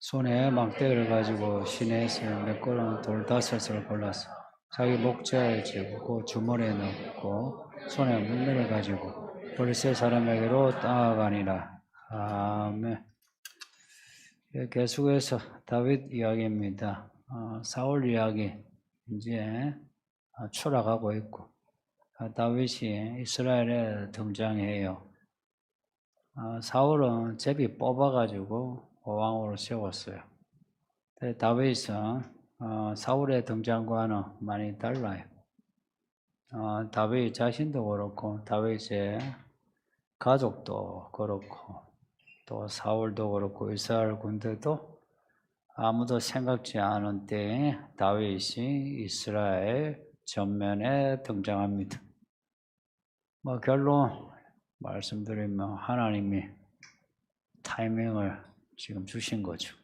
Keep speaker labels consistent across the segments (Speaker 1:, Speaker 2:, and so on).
Speaker 1: 손에 막대기를 가지고 시내에서 매끄러운 돌 5을 골라서 자기 목자에 쥐고 주머니에 넣고 손에 물매를 가지고 블레셋 사람에게로 따라가니라. 아멘. 계속해서 다윗 이야기입니다. 사울 이야기 이제 추락하고 있고 다윗이 이스라엘에 등장해요. 사울은 제비 뽑아가지고 왕으로 세웠어요. 다윗은 사울의 등장과는 많이 달라요. 다윗 자신도 그렇고 다윗의 가족도 그렇고 또 사울도 그렇고 이스라엘 군대도 아무도 생각지 않은 때에 다윗이 이스라엘 전면에 등장합니다. 결론 말씀드리면 하나님이 타이밍을 지금 주신 거죠.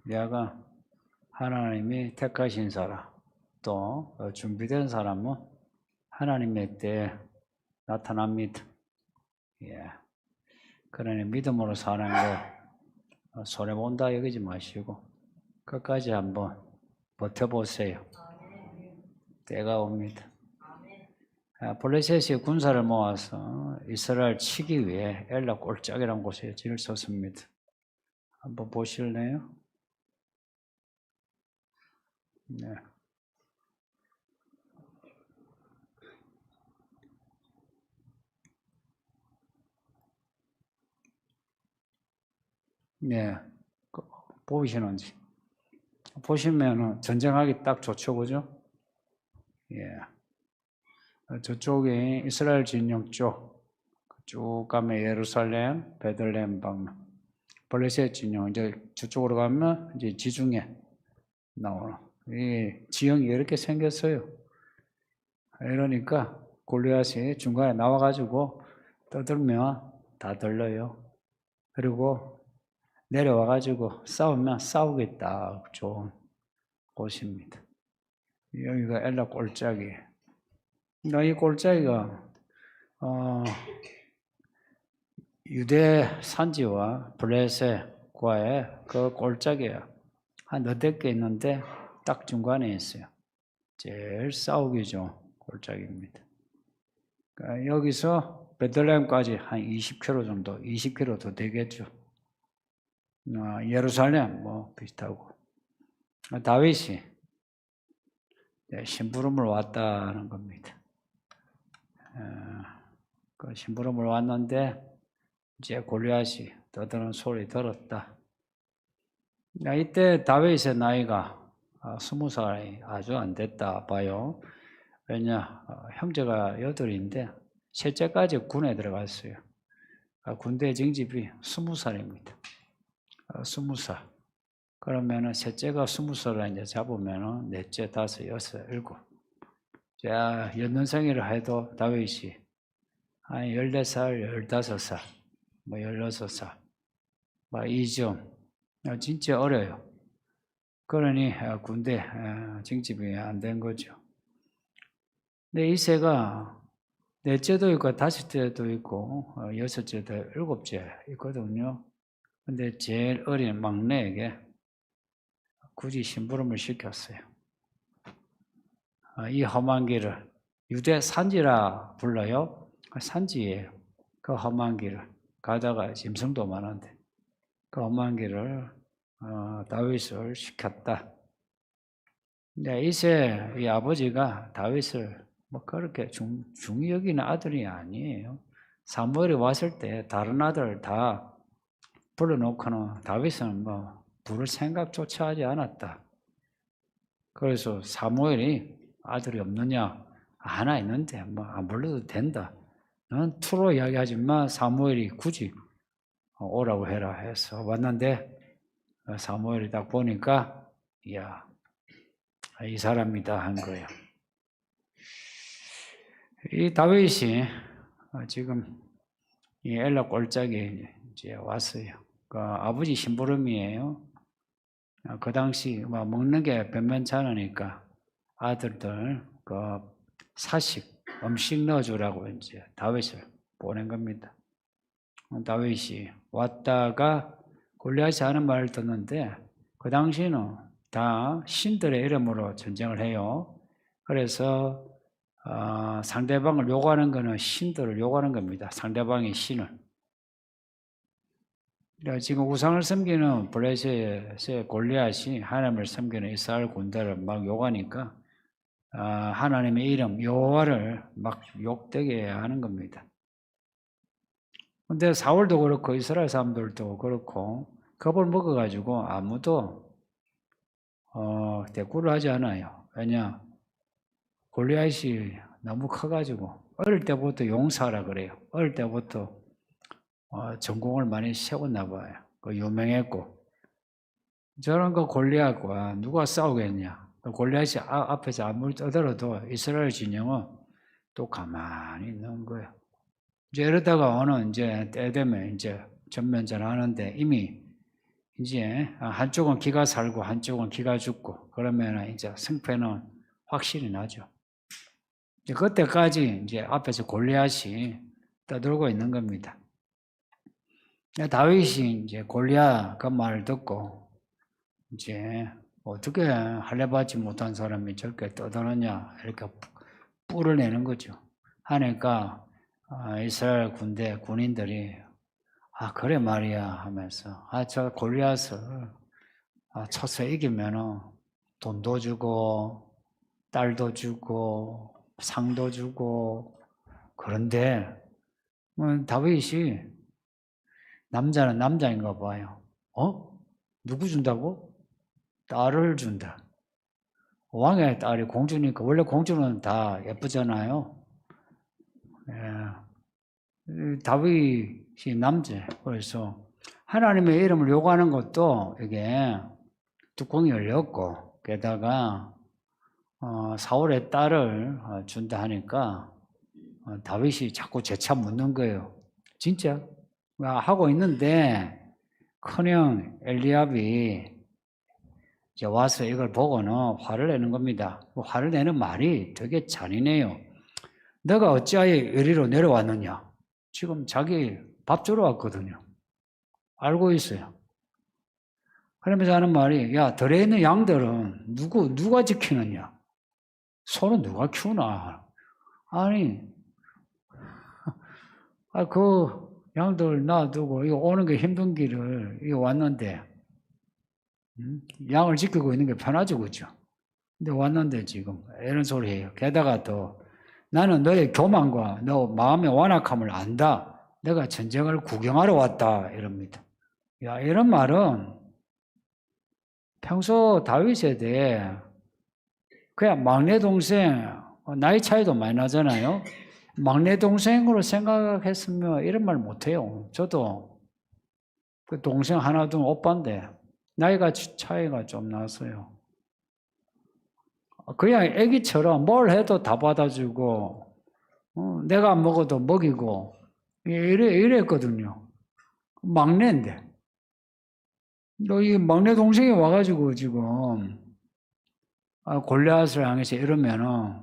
Speaker 1: 내가 하나님이 택하신 사람 또 준비된 사람은 하나님의 때에 나타납니다. 그러니 믿음으로 사는 거 손해본다 여기지 마시고 끝까지 한번 버텨보세요. 때가 옵니다. 블레셋이 군사를 모아서 이스라엘 치기 위해 엘라 꼴짝이라는 곳에 진을 섰습니다. 한번 보실래요? 네. 네. 보이시는지. 보시면은 전쟁하기 딱 좋죠, 그죠? 예. 저쪽이 이스라엘 진영 쪽, 쭉 가면 예루살렘, 베들레헴 방면. 블레셋 진영, 이제 저쪽으로 가면 이제 지중해 나오는. 이 지형이 이렇게 생겼어요. 이러니까 골리앗이 중간에 나와가지고 떠들면 다 들려요. 그리고 내려와가지고 싸우면 싸우겠다. 좋은 곳입니다. 여기가 엘라 꼴짝이에요. 이 꼴짝이가 유대 산지와 블레셋과의 그 꼴짝이에요. 한 너댓 개 있는데 딱 중간에 있어요. 제일 싸우기 좋은 꼴짝입니다. 그러니까 여기서 베들레헴까지 한 20km 정도, 20km 더 되겠죠. 예루살렘 뭐 비슷하고. 다윗이 심부름을 왔다는 겁니다. 그 심부름을 왔는데 이제 골리앗이 떠드는 소리 들었다. 이때 다윗의 나이가 20살이 아주 안 됐다 봐요. 왜냐 형제가 8인데 셋째까지 군에 들어갔어요. 군대 징집이 20살입니다. 20살. 그러면은 셋째가 20살을 이제 잡으면은 넷째, 다섯, 여섯, 일곱. 자, 연년생이라 해도 다윗이 한 14살, 15살, 뭐 16살, 뭐 이쯤 진짜 어려요. 그러니 군대 징집이 안 된 거죠. 근데 이세가 넷째도 있고 다섯째도 있고 여섯째도 일곱째 있거든요. 근데 제일 어린 막내에게 굳이 심부름을 시켰어요. 이 험한 길을 유대 산지라 불러요. 산지예요. 그 험한 길을 가다가 짐승도 많은데 그 험한 길을 다윗을 시켰다. 근데 이세 이 아버지가 다윗을 뭐 그렇게 중히 여기는 아들이 아니에요. 사무엘이 왔을 때 다른 아들 다 불러놓고는 다윗은 뭐 부를 생각조차 하지 않았다. 그래서 사무엘이 아들이 없느냐? 하나 있는데 뭐 안 불러도 된다. 넌 투로 이야기하지만 사무엘이 굳이 오라고 해라 해서 왔는데 사무엘이 딱 보니까 이야 이 사람이다 한 거예요. 이 다윗이 지금 이 엘라 꼴짝에 이제 왔어요. 그 아버지 심부름이에요. 그 당시 먹는 게 변변치 않으니까 아들들 그 사식 음식 넣어주라고 이제 다윗을 보낸 겁니다. 다윗이 왔다가 골리앗이 하는 말을 듣는데 그 당시에는 다 신들의 이름으로 전쟁을 해요. 그래서 상대방을 욕하는 거는 신들을 욕하는 겁니다. 상대방의 신을. 지금 우상을 섬기는 블레셋의 골리앗이 하나님을 섬기는 이스라엘 군대를 막 욕하니까 하나님의 이름 여호와를 막 욕되게 하는 겁니다. 근데 사울도 그렇고 이스라엘 사람들도 그렇고 겁을 먹어가지고 아무도 대꾸를 하지 않아요. 왜냐? 골리앗이 너무 커가지고 어릴 때부터 용사라 그래요. 어릴 때부터 전공을 많이 세웠나 봐요. 유명했고 저런 거 골리앗과 누가 싸우겠냐? 골리앗이 앞에서 아무리 떠들어도 이스라엘 진영은 또 가만히 있는 거예요. 이제 이러다가 어느 이제 때 되면 이제 전면전 하는데 이미 이제 한쪽은 기가 살고 한쪽은 기가 죽고 그러면 이제 승패는 확실히 나죠. 이제 그때까지 이제 앞에서 골리앗이 떠들고 있는 겁니다. 다윗이 이제 골리앗 그 말을 듣고 이제 어떻게 할례받지 못한 사람이 저렇게 떠드느냐 이렇게 뿔을 내는 거죠. 하니까 이스라엘 군인들이 그래 말이야 하면서 저 골리앗을 쳐서 이기면은 돈도 주고 딸도 주고 상도 주고 그런데 다윗이 남자는 남자인가 봐요. 누구 준다고? 딸을 준다. 왕의 딸이 공주니까 원래 공주는 다 예쁘잖아요. 다윗이 남자. 그래서 하나님의 이름을 요구하는 것도 이게 뚜껑이 열렸고 게다가 사울의 딸을 준다 하니까 다윗이 자꾸 재차 묻는 거예요. 진짜? 하고 있는데 큰형 엘리압이 이제 와서 이걸 보고는 화를 내는 겁니다. 화를 내는 말이 되게 잔인해요. 너가 어찌하여 이리로 내려왔느냐? 지금 자기 밥 주러 왔거든요. 알고 있어요. 그러면서 하는 말이 야 들에 있는 양들은 누가 지키느냐? 소는 누가 키우나? 아니 그 양들 놔두고 이거 오는 게 힘든 길을 이거 왔는데 양을 지키고 있는 게 편하죠, 그죠? 근데 왔는데 지금 이런 소리 해요. 게다가 또 나는 너의 교만과 너 마음의 완악함을 안다. 내가 전쟁을 구경하러 왔다 이럽니다. 야 이런 말은 평소 다윗에 대해 그냥 막내 동생 나이 차이도 많이 나잖아요. 막내 동생으로 생각했으면 이런 말 못해요. 저도 그 동생 하나 둔 오빠인데 나이가 차이가 좀 났어요. 그냥 애기처럼 뭘 해도 다 받아주고 내가 안 먹어도 먹이고 이랬거든요. 막내인데 이 막내 동생이 와가지고 지금 골리앗을 향해서 이러면은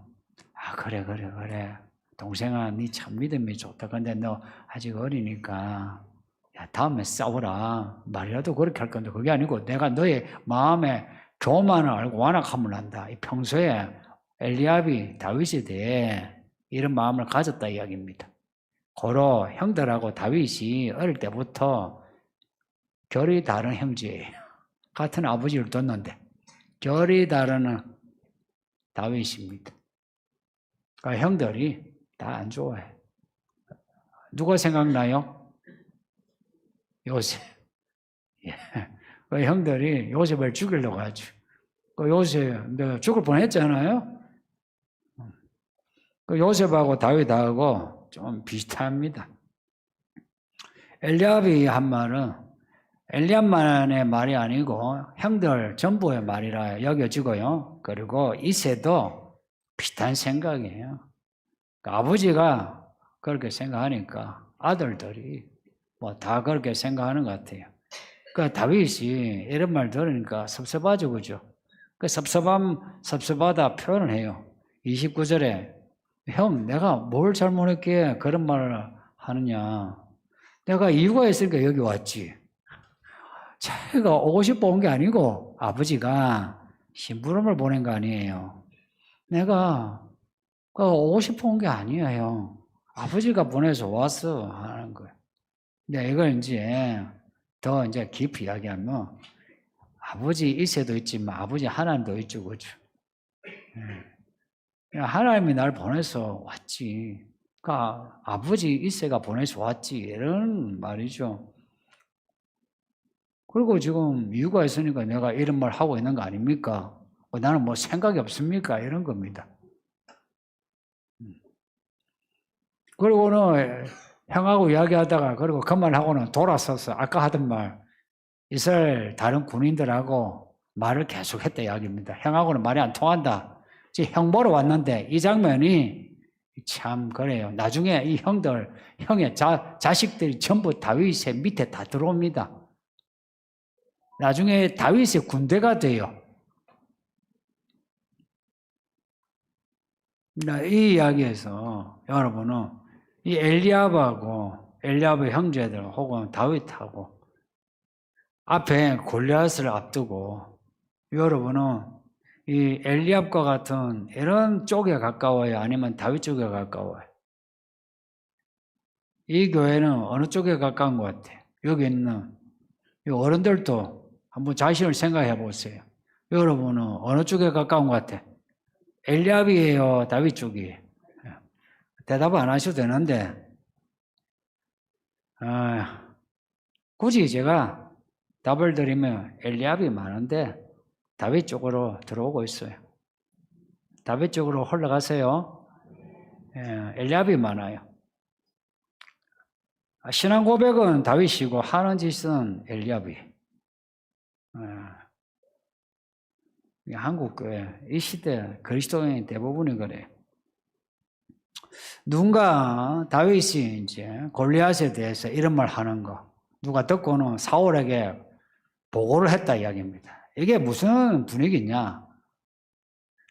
Speaker 1: 그래 동생아 니 참 믿음이 좋다. 근데 너 아직 어리니까 야 다음에 싸우라 말이라도 그렇게 할 건데 그게 아니고 내가 너의 마음에 교만을 알고 완악함을 한다. 평소에 엘리압이 다윗에 대해 이런 마음을 가졌다 이야기입니다. 고로 형들하고 다윗이 어릴 때부터 결이 다른 형제예요. 같은 아버지를 뒀는데 결이 다른 다윗입니다. 그러니까 형들이 다 안 좋아해. 누가 생각나요? 요셉. 예. 그 형들이 요셉을 죽이려고 하죠. 그 요셉, 내가 죽을 뻔했잖아요. 그 요셉하고 다윗하고 좀 비슷합니다. 엘리압이 한 말은 엘리압만의 말이 아니고 형들 전부의 말이라 여겨지고요. 그리고 이새도 비슷한 생각이에요. 그러니까 아버지가 그렇게 생각하니까 아들들이 뭐 다 그렇게 생각하는 것 같아요. 그러니까 다윗이 이런 말 들으니까 섭섭하죠, 그죠? 그 섭섭하다 표현을 해요. 29절에 형, 내가 뭘 잘못했기에 그런 말을 하느냐? 내가 이유가 있으니까 여기 왔지. 자기가 오고 싶어 온 게 아니고 아버지가 심부름을 보낸 거 아니에요. 내가 오고 싶어 온 게 아니에요. 아버지가 보내서 왔어 하는 거예요. 근데 이걸 이제 더 이제 깊이 이야기하면 아버지 이세도 있지만 아버지 하나님도 있죠, 그죠? 하나님이 날 보내서 왔지. 그러니까 아버지 이세가 보내서 왔지 이런 말이죠. 그리고 지금 이유가 있으니까 내가 이런 말 하고 있는 거 아닙니까? 나는 뭐 생각이 없습니까? 이런 겁니다. 그리고는 형하고 이야기하다가 그리고 그 말하고는 돌아서서 아까 하던 말 이스라엘 다른 군인들하고 말을 계속했다 이야기입니다. 형하고는 말이 안 통한다. 지금 형 보러 왔는데 이 장면이 참 그래요. 나중에 이 형의 자식들이 전부 다윗의 밑에 다 들어옵니다. 나중에 다윗의 군대가 돼요. 이 이야기에서 여러분은 이 엘리압의 형제들 혹은 다윗하고 앞에 골리앗을 앞두고 여러분은 이 엘리압과 같은 이런 쪽에 가까워요? 아니면 다윗 쪽에 가까워요? 이 교회는 어느 쪽에 가까운 것 같아요? 여기 있는 이 어른들도 한번 자신을 생각해 보세요. 여러분은 어느 쪽에 가까운 것 같아요? 엘리압이에요? 다윗 쪽이에요? 대답 안 하셔도 되는데 굳이 제가 답을 드리면 엘리압이 많은데 다윗 쪽으로 들어오고 있어요. 다윗 쪽으로 흘러가세요. 엘리압이 많아요. 신앙 고백은 다윗이고 하는 짓은 엘리압이. 한국 교회 이 시대 그리스도인이 대부분이 그래요. 누군가 다윗이 이제 골리앗에 대해서 이런 말 하는 거 누가 듣고는 사울에게 보고를 했다 이야기입니다. 이게 무슨 분위기냐?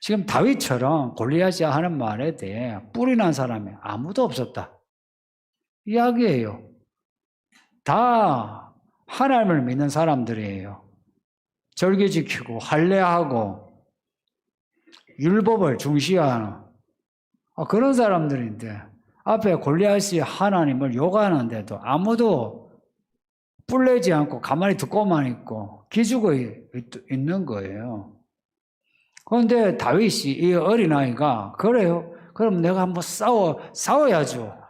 Speaker 1: 지금 다윗처럼 골리앗이 하는 말에 대해 뿔이 난 사람이 아무도 없었다. 이야기예요. 다 하나님을 믿는 사람들이에요. 절기 지키고 할례하고 율법을 중시하는 그런 사람들인데 앞에 골리앗이 하나님을 욕하는데도 아무도 뿔내지 않고 가만히 듣고만 있고 기죽어 있는 거예요. 그런데 다윗이 이 어린아이가 그래요? 그럼 내가 한번 싸워야죠.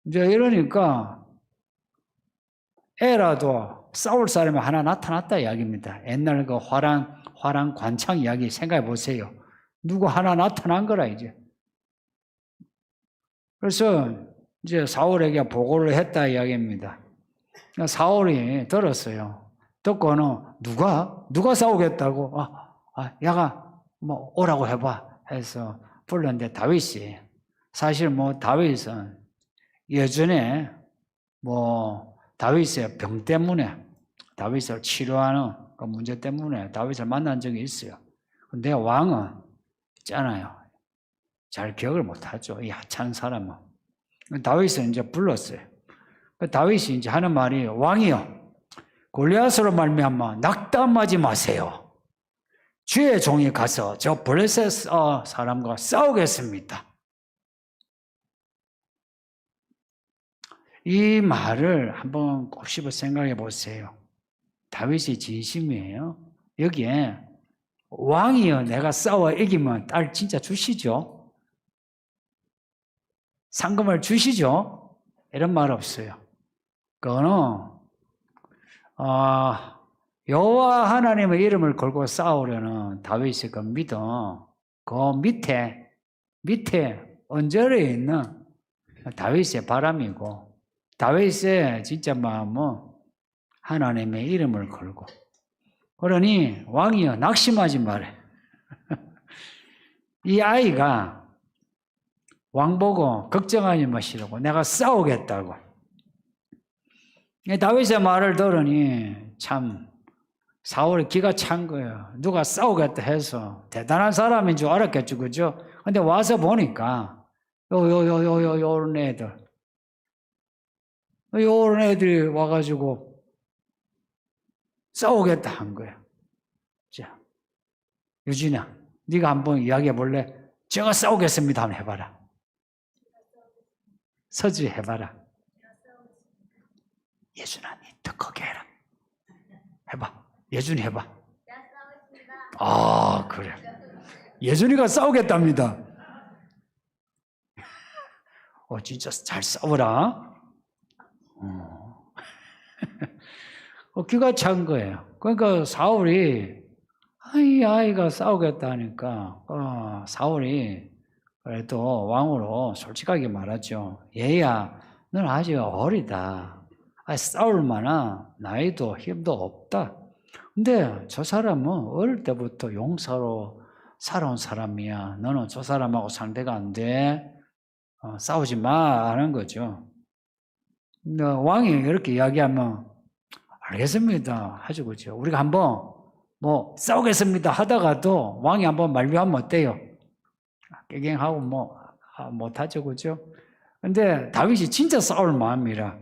Speaker 1: 이제 이러니까 애라도 싸울 사람이 하나 나타났다 이야기입니다. 옛날 그 화랑 관창 이야기 생각해 보세요. 누구 하나 나타난 거라 이제. 그래서 이제 사울에게 보고를 했다 이야기입니다. 사울이 들었어요. 듣고는 누가 싸우겠다고? 야가 뭐 오라고 해봐 해서 불렀는데 다윗이 사실 뭐 다윗은 예전에 뭐 다윗의 병 때문에 다윗을 치료하는 그 문제 때문에 다윗을 만난 적이 있어요. 근데 왕은 있잖아요. 잘 기억을 못하죠. 이 하찮은 사람은. 다윗은 이제 불렀어요. 다윗이 이제 하는 말이 왕이요. 골리앗으로 말미암아 낙담하지 마세요. 주의 종이 가서 저 블레셋 사람과 싸우겠습니다. 이 말을 한번 곱씹어 생각해 보세요. 다윗이 진심이에요. 여기에 왕이여 내가 싸워 이기면 딸 진짜 주시죠? 상금을 주시죠? 이런 말 없어요. 그거는 여호와 하나님의 이름을 걸고 싸우려는 다윗의 그 믿음, 그 밑에 언저리에 있는 다윗의 바람이고 다윗의 진짜 마음은 하나님의 이름을 걸고 그러니 왕이여 낙심하지 말해. 이 아이가 왕 보고 걱정하지 마시라고 내가 싸우겠다고. 다윗의 말을 들으니 참 사울이 기가 찬 거예요. 누가 싸우겠다 해서 대단한 사람인 줄 알았겠죠, 그죠? 근데 와서 보니까 요런 애들 요런 애들이 와가지고 싸우겠다 한 거야. 자, 유진아, 네가 한번 이야기해 볼래? 제가 싸우겠습니다. 한번 해봐라. 서지 해봐라. 예준아, 니 더 크게 해라. 해봐. 예준이 해봐. 아, 그래. 예준이가 싸우겠답니다. 진짜 잘 싸워라. 귀가 찬 거예요. 그러니까 사울이 아이가 싸우겠다 하니까 사울이 그래도 왕으로 솔직하게 말하죠. 얘야, 넌 아직 어리다. 싸울 만한 나이도 힘도 없다. 근데 저 사람은 어릴 때부터 용사로 살아온 사람이야. 너는 저 사람하고 상대가 안 돼. 싸우지 마 하는 거죠. 근데 왕이 이렇게 이야기하면 알겠습니다 하죠. 그죠? 우리가 한번 싸우겠습니다 하다가도 왕이 한번 만류하면 어때요? 깨갱하고 못하죠. 그죠? 근데 다윗이 진짜 싸울 마음이라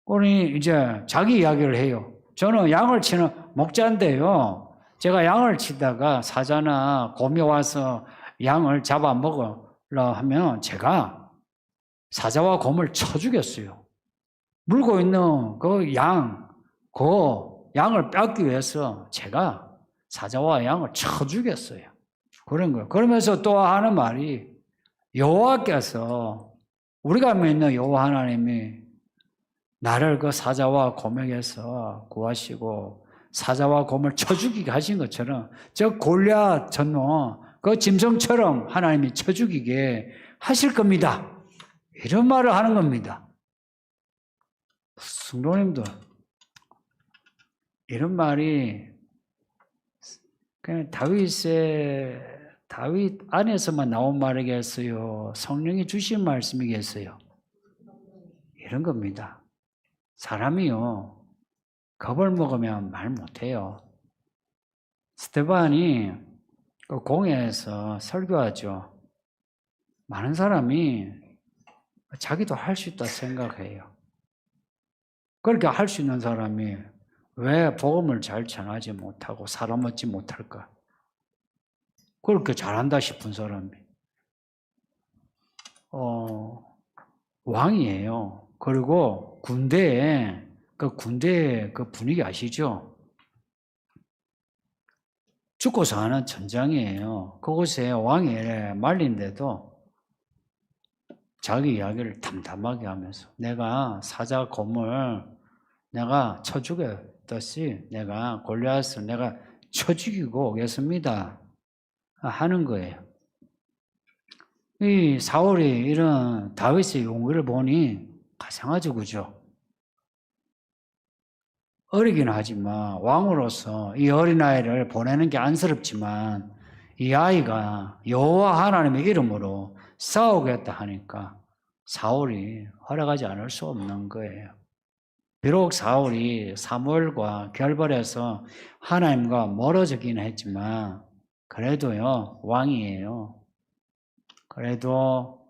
Speaker 1: 그러니 이제 자기 이야기를 해요. 저는 양을 치는 목자인데요. 제가 양을 치다가 사자나 곰이 와서 양을 잡아먹으려 하면 제가 사자와 곰을 쳐 죽였어요. 물고 있는 그 양을 뺏기 위해서 제가 사자와 양을 쳐 죽였어요. 그런 거예요. 그러면서 또 하는 말이 여호와께서 우리가 믿는 여호와 하나님이 나를 그 사자와 곰에게서 구하시고 사자와 곰을 쳐 죽이게 하신 것처럼 저 골리앗 전노 그 짐승처럼 하나님이 쳐 죽이게 하실 겁니다. 이런 말을 하는 겁니다. 성도님들, 이런 말이 그냥 다윗 안에서만 나온 말이겠어요? 성령이 주신 말씀이겠어요? 이런 겁니다. 사람이요, 겁을 먹으면 말 못해요. 스데반이 그 공회에서 설교하죠. 많은 사람이 자기도 할 수 있다 생각해요. 그렇게 할 수 있는 사람이 왜 복음을 잘 전하지 못하고 사람 얻지 못할까? 그렇게 잘한다 싶은 사람이 왕이에요. 그리고 군대의 그 분위기 아시죠? 죽고 사는 전장이에요. 그곳에 왕이 말린데도 자기 이야기를 담담하게 하면서 내가 사자 곰을 내가 쳐 죽였듯이 내가 골리앗을 내가 쳐 죽이고 오겠습니다 하는 거예요. 이 사울이 이런 다윗의 용기를 보니 가상하죠, 그죠? 어리긴 하지만 왕으로서 이 어린아이를 보내는 게 안쓰럽지만 이 아이가 여호와 하나님의 이름으로 싸우겠다 하니까 사울이 허락하지 않을 수 없는 거예요. 비록 사울이 사무엘과 결별해서 하나님과 멀어지긴 했지만 그래도요, 왕이에요. 그래도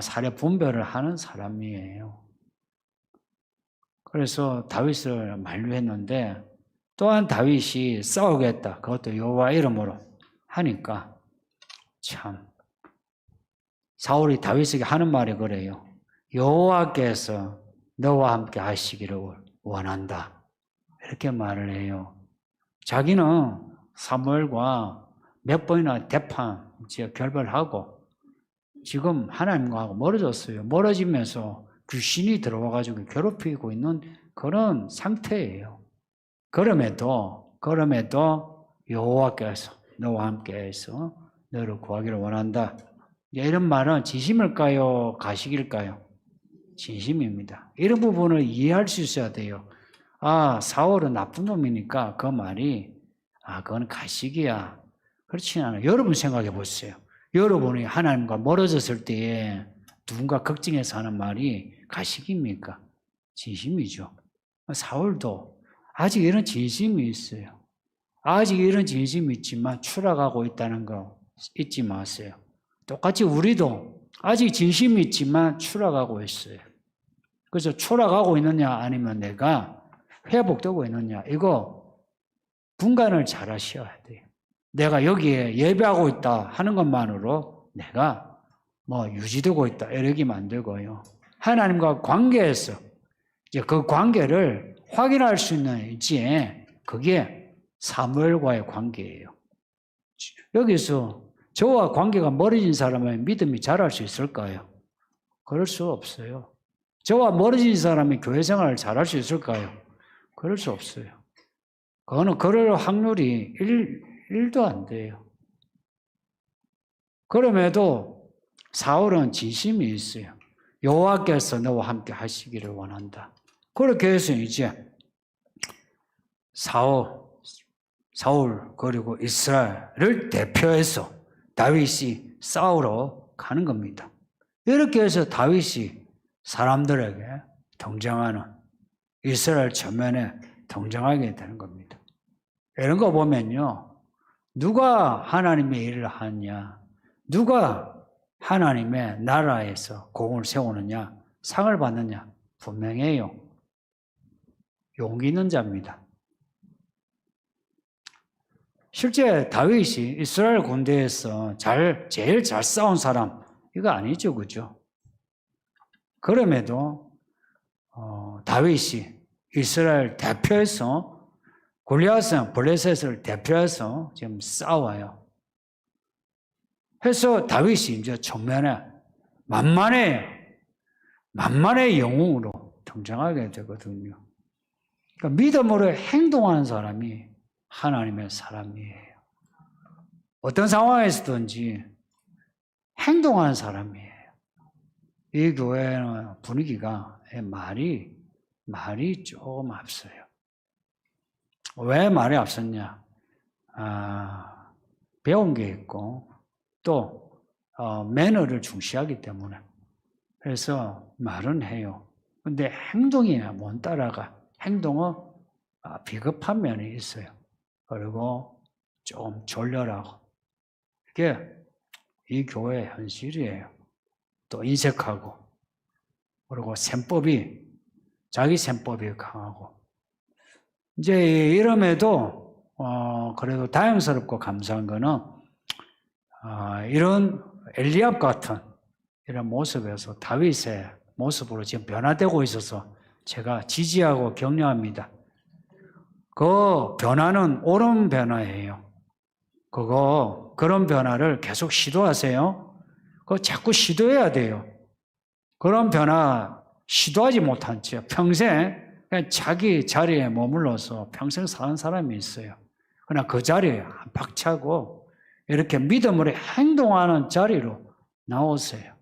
Speaker 1: 사례 분별을 하는 사람이에요. 그래서 다윗을 만류했는데 또한 다윗이 싸우겠다. 그것도 여호와 이름으로 하니까 참 사울이 다윗에게 하는 말이 그래요. 여호와께서 너와 함께 하시기를 원한다. 이렇게 말을 해요. 자기는 사무엘과 몇 번이나 대판 결별하고 지금 하나님과 멀어졌어요. 멀어지면서 귀신이 들어와가지고 괴롭히고 있는 그런 상태예요. 그럼에도 여호와께서 너와 함께해서 너를 구하기를 원한다. 이런 말은 진심일까요? 가식일까요? 진심입니다. 이런 부분을 이해할 수 있어야 돼요. 사울은 나쁜 놈이니까 그 말이 그건 가식이야. 그렇지 않아요. 여러분 생각해 보세요. 여러분이 하나님과 멀어졌을 때에 누군가 걱정해서 하는 말이 가식입니까? 진심이죠. 사울도 아직 이런 진심이 있어요. 아직 이런 진심이 있지만 추락하고 있다는 거 잊지 마세요. 똑같이 우리도 아직 진심이 있지만 추락하고 있어요. 그래서 추락하고 있느냐 아니면 내가 회복되고 있느냐 이거 분간을 잘 하셔야 돼요. 내가 여기에 예배하고 있다 하는 것만으로 내가 뭐 유지되고 있다 이러기만 안 되고요. 하나님과 관계에서 이제 그 관계를 확인할 수 있는 이제 그게 사무엘과의 관계예요. 여기서 저와 관계가 멀어진 사람은 믿음이 자랄 수 있을까요? 그럴 수 없어요. 저와 멀어진 사람이 교회 생활을 잘할 수 있을까요? 그럴 수 없어요. 그거는 그럴 확률이 1도 안 돼요. 그럼에도 사울은 진심이 있어요. 여호와께서 너와 함께 하시기를 원한다. 그렇게 해서 이제 사울 그리고 이스라엘을 대표해서 다윗이 싸우러 가는 겁니다. 이렇게 해서 다윗이 사람들에게 등장하는 이스라엘 전면에 등장하게 되는 겁니다. 이런 거 보면요. 누가 하나님의 일을 하느냐, 누가 하나님의 나라에서 공을 세우느냐, 상을 받느냐 분명해요. 용기 있는 자입니다. 실제 다윗이 이스라엘 군대에서 제일 잘 싸운 사람 이거 아니죠, 그죠? 그럼에도 다윗이 이스라엘 대표해서 골리앗은 블레셋을 대표해서 지금 싸워요. 해서 다윗이 이제 정면에 만만의 영웅으로 등장하게 되거든요. 그러니까 믿음으로 행동하는 사람이 하나님의 사람이에요. 어떤 상황에서든지 행동하는 사람이에요. 이 교회는 분위기가 말이 조금 앞서요. 왜 말이 앞섰냐? 배운 게 있고 또 매너를 중시하기 때문에 그래서 말은 해요. 근데 행동이 못 따라가. 행동은 비겁한 면이 있어요. 그리고 좀 졸렬하고 이게 이 교회의 현실이에요. 또 인색하고 그리고 자기 셈법이 강하고 이제 이름에도 그래도 다행스럽고 감사한 거는 이런 엘리압 같은 이런 모습에서 다윗의 모습으로 지금 변화되고 있어서 제가 지지하고 격려합니다. 그 변화는 옳은 변화예요. 그런 변화를 계속 시도하세요. 그거 자꾸 시도해야 돼요. 그런 변화 시도하지 못한 채 평생 그냥 자기 자리에 머물러서 평생 사는 사람이 있어요. 그러나 그 자리에 박차고 이렇게 믿음으로 행동하는 자리로 나오세요.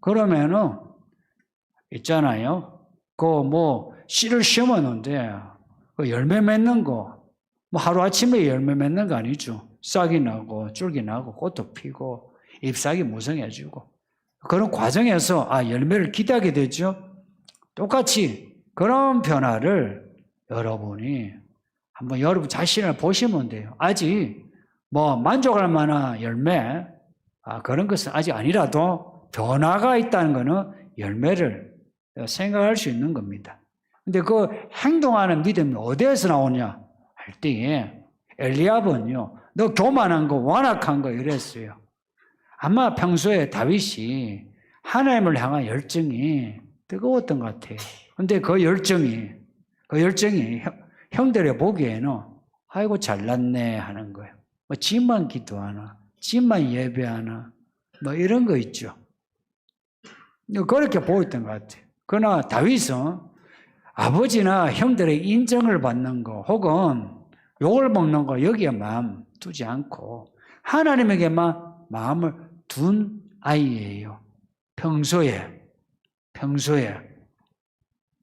Speaker 1: 그러면은 있잖아요. 씨를 심었는데 그 열매 맺는 거 하루아침에 열매 맺는 거 아니죠. 싹이 나고 줄기 나고 꽃도 피고 잎사귀 무성해지고 그런 과정에서 열매를 기대하게 되죠. 똑같이 그런 변화를 여러분이 한번 여러분 자신을 보시면 돼요. 아직 만족할 만한 열매 그런 것은 아직 아니라도 변화가 있다는 것은 열매를 생각할 수 있는 겁니다. 근데 그 행동하는 믿음이 어디에서 나오냐 할 때에 엘리압은요, 너 교만한 거, 완악한 거 이랬어요. 아마 평소에 다윗이 하나님을 향한 열정이 뜨거웠던 것 같아요. 근데 그 열정이 형들이 보기에는 아이고 잘났네 하는 거예요. 지만 기도하나, 지만 예배하나, 이런 거 있죠. 그렇게 보였던 것 같아요. 그러나 다윗은 아버지나 형들의 인정을 받는 거 혹은 욕을 먹는 거 여기에 마음 두지 않고 하나님에게만 마음을 둔 아이예요. 평소에.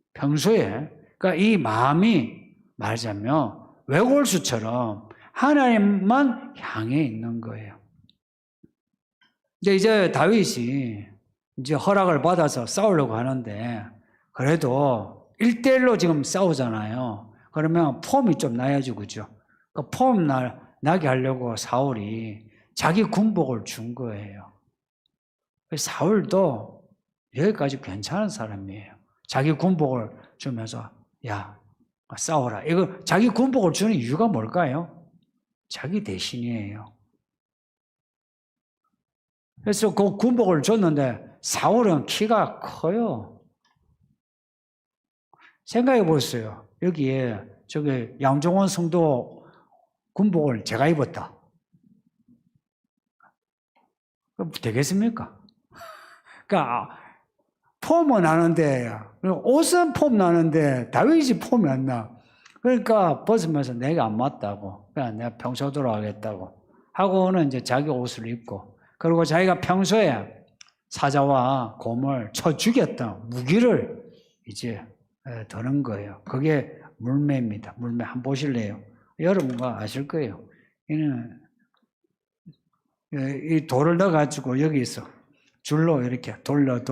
Speaker 1: 그러니까 이 마음이 말하자면 외골수처럼 하나님만 향해 있는 거예요. 이제 다윗이 이제 허락을 받아서 싸우려고 하는데 그래도 1대1로 지금 싸우잖아요. 그러면 폼이 좀 나야죠, 그죠? 그 폼 나게 하려고 사울이 자기 군복을 준 거예요. 사울도 여기까지 괜찮은 사람이에요. 자기 군복을 주면서 야, 싸워라. 이거 자기 군복을 주는 이유가 뭘까요? 자기 대신이에요. 그래서 그 군복을 줬는데 사울은 키가 커요. 생각해 보세요. 여기에 저기 양종원 성도 군복을 제가 입었다. 그럼 되겠습니까? 그러니까 폼은 나는데 옷은 폼 나는데 다윗이 폼이 안 나. 그러니까 벗으면서 내가 안 맞다고. 그냥 내가 평소대로 하겠다고 하고는 이제 자기 옷을 입고, 그리고 자기가 평소에 사자와 곰을 쳐 죽였던 무기를 이제 드는 거예요. 그게 물매입니다. 물매 한번 보실래요? 여러분가 아실 거예요. 이는 이 돌을 넣어가지고 여기서 줄로 이렇게 돌려.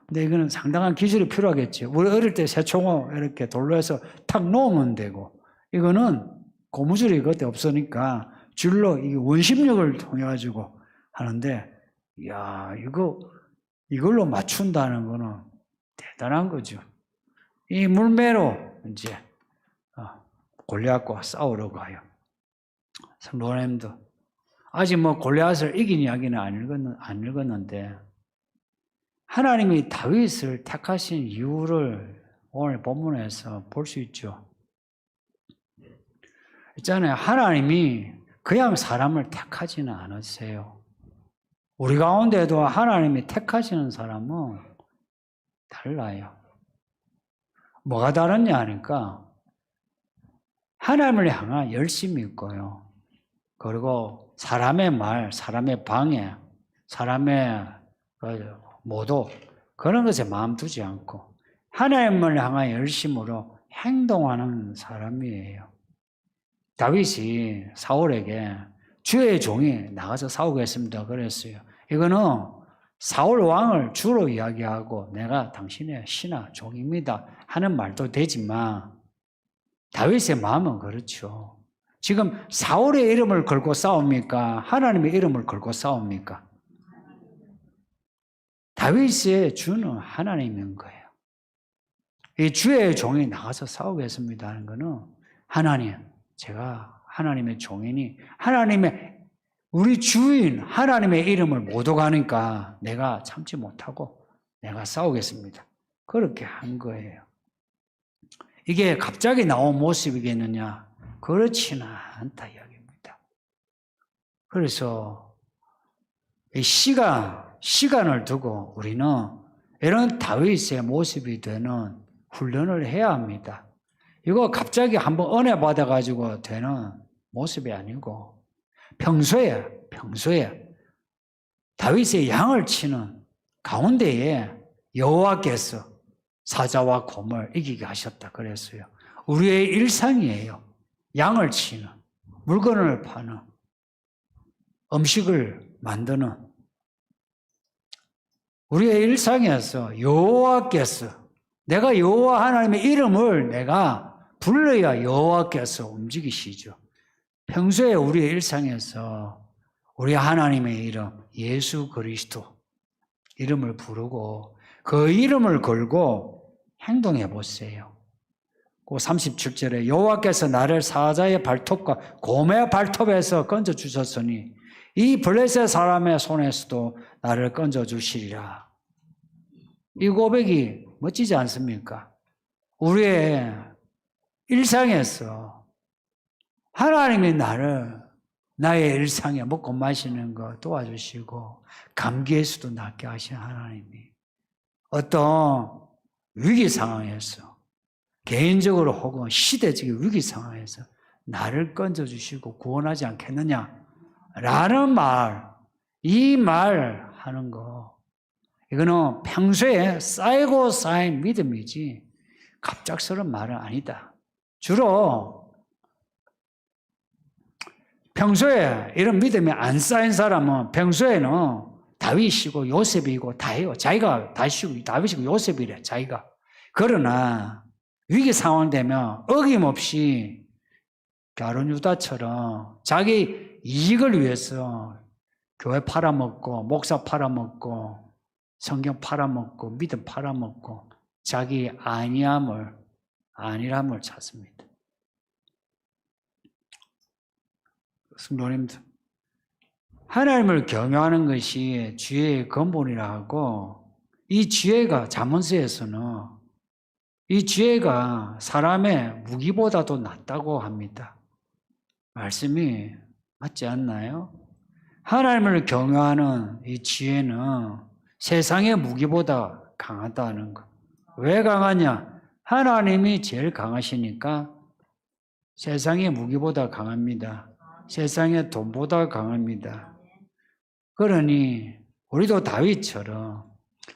Speaker 1: 근데 이거는 상당한 기술이 필요하겠죠. 우리 어릴 때 새총을 이렇게 돌로 해서 탁 놓으면 되고, 이거는 고무줄이 그때 없으니까 줄로 이 원심력을 통해가지고 하는데, 이야, 이걸로 맞춘다는 거는 대단한 거죠. 이 물매로 이제 골리앗과 싸우러 가요. 성도님도 아직 뭐 골리앗을 이긴 이야기는 안 읽었는데, 하나님이 다윗을 택하신 이유를 오늘 본문에서 볼 수 있죠. 있잖아요. 하나님이 그냥 사람을 택하지는 않으세요. 우리 가운데도 하나님이 택하시는 사람은 달라요. 뭐가 다르냐 하니까 하나님을 향한 열심이 있고요. 그리고 사람의 말, 사람의 방해, 사람의 모도, 그런 것에 마음 두지 않고 하나님을 향한 열심으로 행동하는 사람이에요. 다윗이 사울에게 주의 종이 나가서 싸우겠습니다 그랬어요. 이거는 사울 왕을 주로 이야기하고 내가 당신의 신하 종입니다 하는 말도 되지만, 다윗의 마음은 그렇죠. 지금 사울의 이름을 걸고 싸웁니까? 하나님의 이름을 걸고 싸웁니까? 다윗의 주는 하나님인 거예요. 이 주의 종이 나가서 싸우겠습니다 하는 것은 하나님, 제가 하나님의 종이니 하나님의 우리 주인 하나님의 이름을 못 오가니까 내가 참지 못하고 내가 싸우겠습니다. 그렇게 한 거예요. 이게 갑자기 나온 모습이겠느냐? 그렇지는 않다 이야기입니다. 그래서 이 시간을 두고 우리는 이런 다윗의 모습이 되는 훈련을 해야 합니다. 이거 갑자기 한번 은혜 받아가지고 되는 모습이 아니고 평소에 다윗의 양을 치는 가운데에 여호와께서 사자와 곰을 이기게 하셨다 그랬어요. 우리의 일상이에요. 양을 치는, 물건을 파는, 음식을 만드는 우리의 일상에서 여호와께서, 내가 여호와 하나님의 이름을 내가 불러야 여호와께서 움직이시죠. 평소에 우리의 일상에서 우리 하나님의 이름 예수 그리스도 이름을 부르고 그 이름을 걸고 행동해 보세요. 그 37절에 여호와께서 나를 사자의 발톱과 곰의 발톱에서 건져 주셨으니 이 블레셋 사람의 손에서도 나를 건져 주시리라. 이 고백이 멋지지 않습니까? 우리의 일상에서 하나님이 나의 일상에 먹고 마시는 거 도와주시고 감기에서도 낫게 하신 하나님이 어떤 위기 상황에서, 개인적으로 혹은 시대적인 위기 상황에서 나를 건져주시고 구원하지 않겠느냐 라는 말, 이 말 하는 거, 이거는 평소에 쌓이고 쌓인 믿음이지 갑작스러운 말은 아니다. 주로 평소에 이런 믿음이 안 쌓인 사람은 평소에는 다윗이고 요셉이고 다예요. 자기가 다윗이고 요셉이래, 자기가. 그러나 위기 상황 되면 어김없이 가룟 유다처럼 자기 이익을 위해서 교회 팔아먹고 목사 팔아먹고 성경 팔아먹고 믿음 팔아먹고 자기 아니람을 찾습니다. 성도님들, 하나님을 경외하는 것이 지혜의 근본이라 하고, 이 지혜가 잠언서에서는 이 지혜가 사람의 무기보다도 낫다고 합니다. 말씀이 맞지 않나요? 하나님을 경외하는 이 지혜는 세상의 무기보다 강하다는 것. 왜 강하냐? 하나님이 제일 강하시니까 세상의 무기보다 강합니다. 세상의 돈보다 강합니다. 그러니 우리도 다윗처럼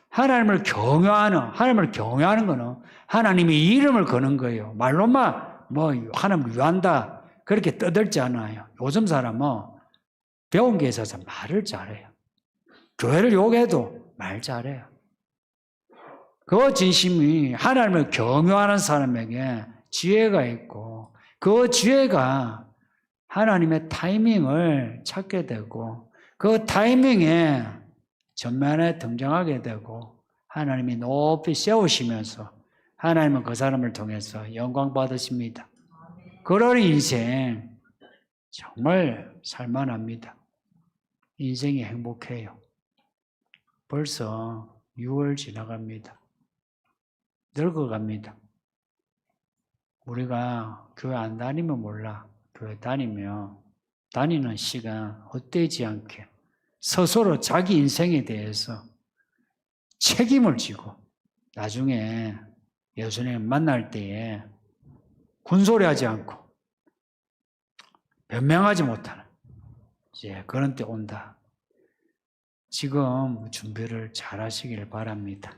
Speaker 1: 하나님을 경외하는 것은 하나님의 이름을 거는 거예요. 말로만 하나님을 위한다 그렇게 떠들지 않아요. 요즘 사람은 배운 게 있어서 말을 잘해요. 교회를 욕해도 말 잘해요. 그 진심이 하나님을 경외하는 사람에게 지혜가 있고, 그 지혜가 하나님의 타이밍을 찾게 되고, 그 타이밍에 전면에 등장하게 되고, 하나님이 높이 세우시면서 하나님은 그 사람을 통해서 영광 받으십니다. 그런 인생 정말 살만합니다. 인생이 행복해요. 벌써 6월 지나갑니다. 늙어갑니다. 우리가 교회 안 다니면 몰라. 교회 다니는 시간 헛되지 않게 스스로 자기 인생에 대해서 책임을 지고 나중에 예수님 만날 때에 군소리하지 않고 변명하지 못하는 이제 그런 때 온다. 지금 준비를 잘 하시길 바랍니다.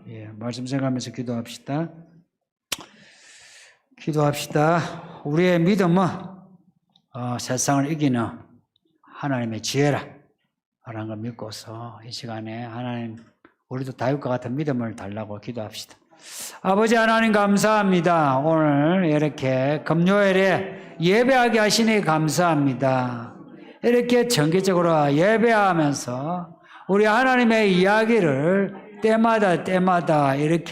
Speaker 1: 예, 말씀 생각하면서 기도합시다. 우리의 믿음은 세상을 이기는 하나님의 지혜라 라는 걸 믿고서 이 시간에 하나님 우리도 다윗과 같은 믿음을 달라고 기도합시다. 아버지 하나님 감사합니다. 오늘 이렇게 금요일에 예배하게 하시니 감사합니다. 이렇게 정기적으로 예배하면서 우리 하나님의 이야기를 때마다 이렇게